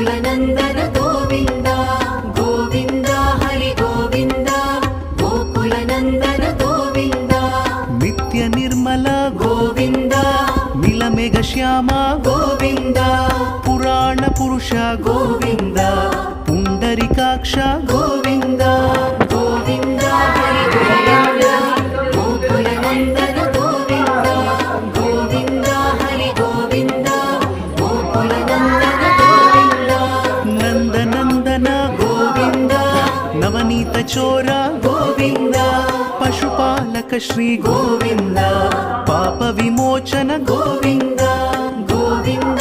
गोकुलनन्दन गोविन्द गोविन्द हरि गोविन्द गोकुलनन्दन गोविन्द नित्य निर्मल गोविन्द नीलमेघ श्याम गोविन्द पुराण पुरुष गोविन्द पुण्डरीकाक्ष गोविन्द गोविन्द हरि गोविन्द गोकुलनन्दन गोविन्द गोविन्द हरि गोविन्द गोकुलनन्दन गोविन्द नन्दनन्दन गोविन्द नवनीत चोर गोविन्द पशुपालक श्री गोविन्द पाप विमोचन गोविन्द गोविन्द